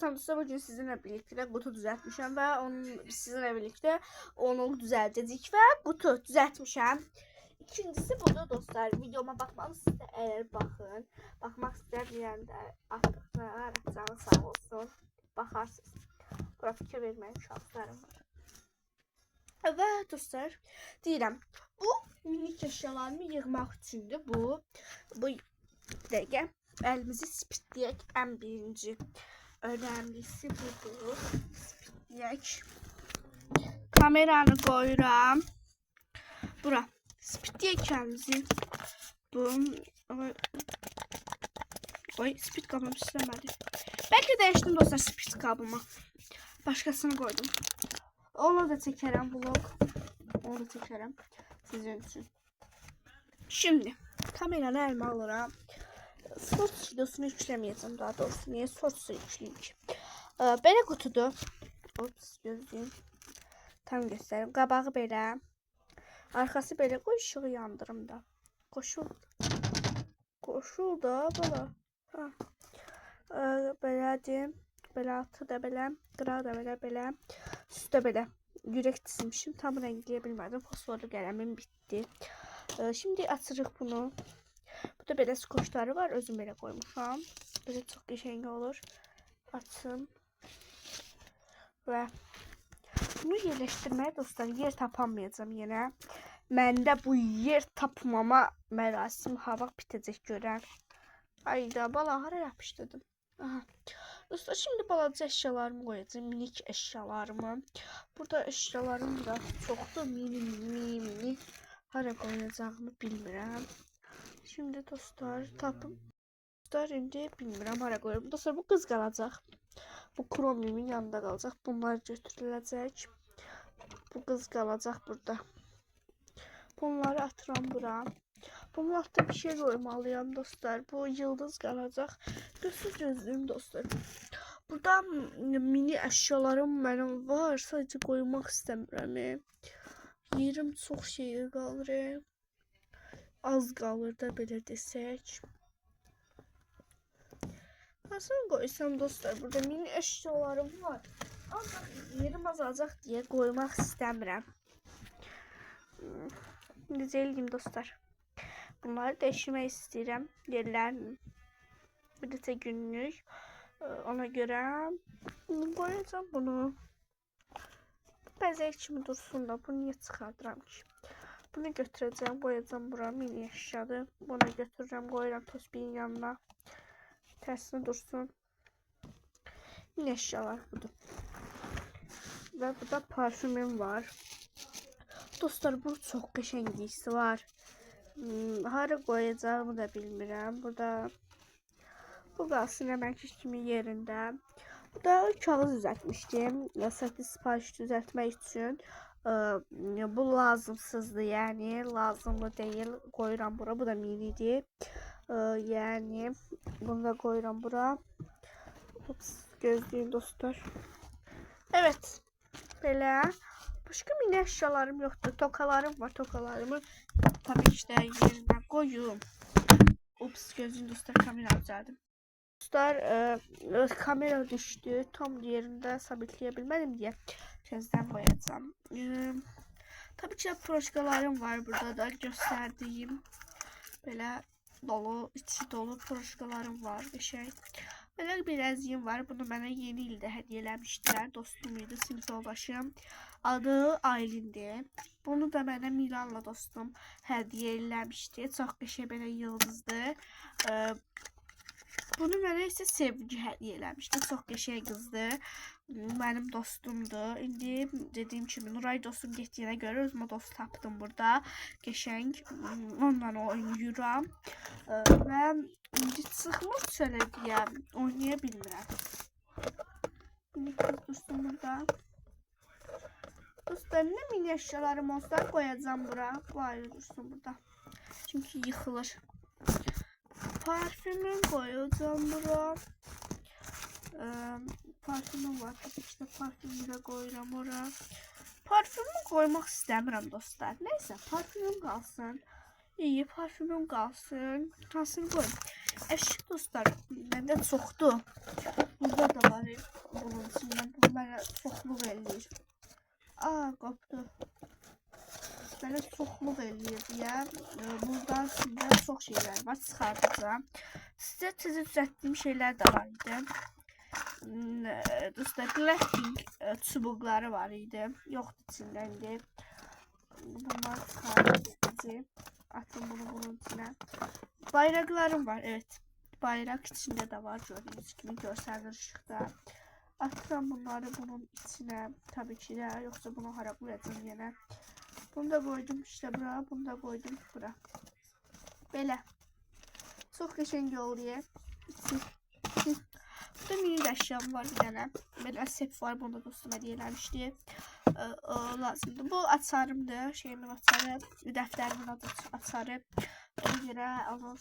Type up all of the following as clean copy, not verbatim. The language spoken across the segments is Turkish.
Bağışlasam da bugün sizinle birlikte kutu düzeltmişim ve sizinle birlikte onu düzelteceğiz ve kutu düzeltmişim. İkincisi budur dostlar. Videoma bakmalısınız eğer bakmak isteyen de artık canı sağ olsun. Bakarsınız. Buna fikir vermeyin şanslarım var. Evet dostlar, deyirəm, bu minik eşyalarımı yığmaq üçündür. Bu dəqiqə əlimizi spitləyək. Ən birinci önemlisi budur. Spitləyək. Kameranı qoyuram bura. Spitləyək əlimizi. Bu spit qabım işləmədi. Bəlkə dəyişdim dostlar spit qabımı. Başqasını qoydum. Onu da çekerim vlog. Onu da çekerim sizin için. Şimdi kameranı elime alıram. Shorts videosunu yüklemeyeceğim daha doğrusu. Niye shorts'u yükleyeyim ki? Belə kutudur. Ops gözlüyüm. Tam göstereyim. Qabağı belə. Arkası belə. Qoy ışığı yandırım da. Koşul da bala. Ha. Belədir. Belə altı da belə. Qırağı da belə. Üstü de böyle. Yürek çizmişim. Tam renkleyə bilmədim. Fosforlu qələmim bitdi. Şimdi açırıq bunu. Bu da belə skoçları var. Özüm belə qoymuşam. Böyle çox qəşəng olur. Açın. Və bunu yerləşdirməyə dostlar yer tapamayacağım yenə. Məndə bu yer tapmama mərasim hava bitəcək görər. Ayda bala hara yapışdırdım. Aha. Dostlar şimdi balaca eşyalarımı koyacağım. Minik eşyalarımı. Burada eşyalarım da çoxdur. Mini. Hara koyacağımı bilmirəm. Şimdi dostlar tapım. Dostlar indi bilmirəm hara koyuram. Dostlar bu qız qalacaq. Bu kromlumun yanında qalacaq. Bunlar götürüləcək. Bu qız qalacaq burada. Bunları atıram bura. Bunun altında bir şey koymalıyım dostlar. Bu yıldız qalacaq. Gözlüyüm dostlar. Burada mini eşyalarım benim var. Sadece koymak istemiyorum. Yerim çok şey qalır. Az qalır da belə desək. Nasıl koysam dostlar? Burada mini eşyalarım var. Ancaq yerim azalacaq diye koymak istemiyorum. Necə eləyim dostlar? Bunları değiştirmək istəyirəm. Yerlərini. Bir de günlük. Ona göre koyacağım bunu. Bəzək kimi dursun da. Bunu niye çıxardıram ki? Bunu götürəcəm, koyacağım bura. Mini eşyadır. Bunu götürürəm, koyuram tospiyin yanına. Tərsine dursun. Mini eşyalar budur. Ve burada parfümüm var. Dostlar bu çok qəşəngisi var. Hara koyacağımı da bilmirəm. Burada bu qalsın əməkçi kimi yerində. Burada kağız düzəltmişdim. Satı sipariş düzəltmək üçün. Bu lazımsızdır. Yəni lazımlı deyil. Qoyuram bura. Bu da minidir. Yəni bunu da qoyuram bura. Ups, gözlüyüm dostlar. Evet. Belə. Başka mini eşyalarım yoktur. Tokalarım var. Tokalarımı tabii ki de yerine koyuyorum. Ups gözüm dostlar kamera düzeldim. Dostlar kamera düştü. Tam yerinde sabitleyebilmedim diye gözden koyacağım. Tabii ki de proşkalarım var burada da gösterdiğim. Böyle dolu, içi dolu proşkalarım var. Bir şey. Böyle bir əziyim var. Bunu bana yeni ildə hediye eləmişdilər. Dostumuydu, sinif yoldaşım. Adı Aylin'di. Bunu da bana Milan'la dostum hediye eləmişdi. Çox qəşəng belə yıldızdı. Bunu mənə isə sevgi hediye eləmişdi. Çox qəşəng qızdı. Mənim dostumdu. İndi dediyim kimi Nuray dostum getdiyinə görə özümə dost tapdım burada. Qəşəng. Onunla oynayıram. Və indi çıxmaq şöyle deyə oynaya bilmirəm. İndi kız dostum burada. Dostlar ne mini eşyalarım olsa koyacağım bura. Bu ayrı dursun burada. Çünkü yıkılır. Parfümüm koyacağım bura. Parfümüm var. Tabii ki de parfümü de koyuram oraya. Parfümü koymak istemiyorum dostlar. Neyse parfümüm kalsın. İyi parfümüm kalsın. Hansını koyayım. Eşik dostlar. Bende çoktu. Burada da var. içindən. Bu mənə çoxluq eləyir. Qopdu. Mənə çoxluq eləyir deyə buradan sizə çox şeylər var, çıxardacağım. Sizə tezə düzəltdiyim şeylər də var idi. Dostlar, crafting çubuqları var idi. Yoxdur içində indi. Bunlar çıxaracağım. Atın bunu bunun içine. Bayraqlarım var, evet. Bayraq içində də var, gördüyünüz kimi görsənir işıqda. Atıram bunları bunun içine. Tabii ki de, yoxsa bunu hara qoyacağım yenə. Bunu da koydum işte bura, bunu da koydum bura. Belə. Çox qəşəng oluyor. Burada mini əşyam var bir dənə. Belə sep var, bunu da dostum hediyə eləmişdi. Lazımdır. Bu açarımdır. Şeyimin açarı, dəftərimin açarı. Ona görə onu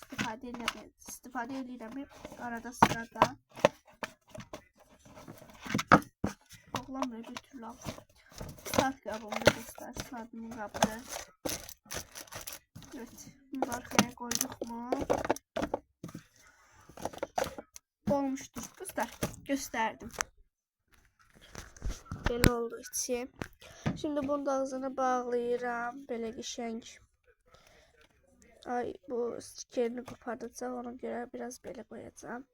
istifadə edirəm arada sırada. Oğlanmıyor bir türlü al. Saat qabımda dostlar. Saatimin qabıdır. Evet. Bunu arkaya koyduk mu? Olmuştur dostlar. Gösterdim. Belə oldu içi. Şimdi bunun da ağzını bağlayıram. Belə qəşəng. Ay, bu stikerini kopardacaq. Ona göre biraz belə koyacağım.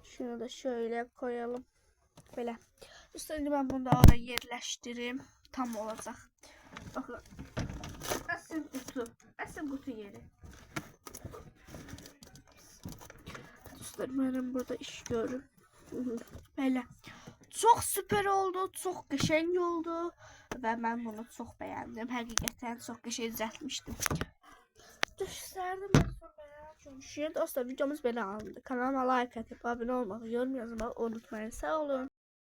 Şunu da şöyle koyalım. Belə. Üstüne ben bunu da oraya yerleştireyim. Tam olacak. Bakın. Əsl kutu yeri. Dostlar, benim burada iş görürüm. Belə. Çok süper oldu. Çok qəşəng oldu. Ve ben bunu çok beğendim. Həqiqətən çox qəşəng düzəltmişdim. Gösterdim ben sonra. Dostlar, videomuz belə alındı. Kanalıma like atıp abone olmayı, yorum yazmayı unutmayın. Sağ olun.